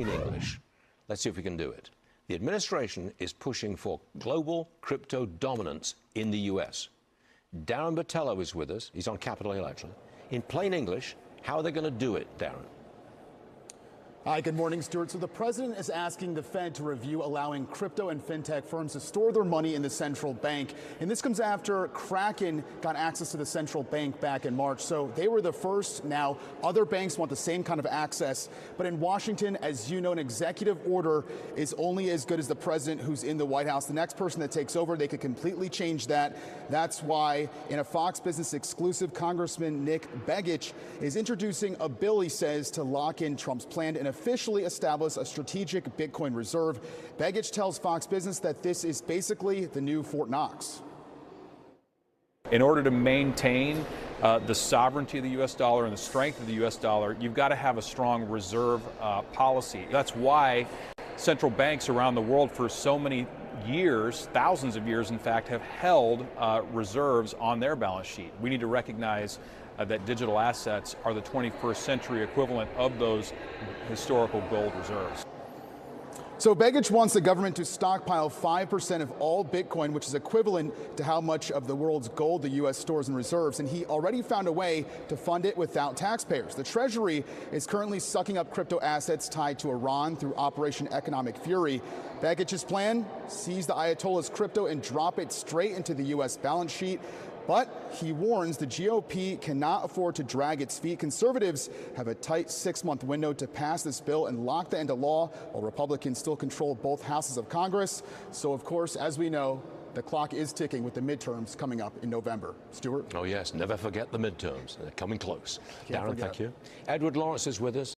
plain English. Let's see if we can do it. The administration is pushing for global crypto dominance in the U.S. Darren Botelho is with us. He's on Capitol Hill, actually. In plain English, how are they going to do it, Darren? Hi, good morning, Stuart. So the president is asking the Fed to review allowing crypto and fintech firms to store their money in the central bank. And this comes after Kraken got access to the central bank back in March. So they were the first. Now other banks want the same kind of access. But in Washington, as you know, an executive order is only as good as the president who's in the White House. The next person that takes over, they could completely change that. That's why in a Fox Business exclusive, Congressman Nick Begich is introducing a bill, he says, to lock in Trump's plan and officially establish a strategic Bitcoin reserve. Begich tells Fox Business that this is basically the new Fort Knox. In order to maintain the sovereignty of the U.S. dollar and the strength of the U.S. dollar, you've got to have a strong reserve policy. That's why central banks around the world for so many years, thousands of years in fact, have held reserves on their balance sheet. We need to recognize that digital assets are the 21st century equivalent of those historical gold reserves. So Begich wants the government to stockpile 5% of all Bitcoin, which is equivalent to how much of the world's gold the U.S. stores and reserves. And he already found a way to fund it without taxpayers. The Treasury is currently sucking up crypto assets tied to Iran through Operation Economic Fury. Begich's plan: seize the Ayatollah's crypto and drop it straight into the U.S. balance sheet. But he warns the GOP cannot afford to drag its feet. Conservatives have a tight 6-month window to pass this bill and lock that into law, while Republicans still control both houses of Congress. So, of course, as we know, the clock is ticking with the midterms coming up in November. Stuart? Oh, yes. Never forget the midterms. They're coming close. Darren, thank you. Edward Lawrence is with us.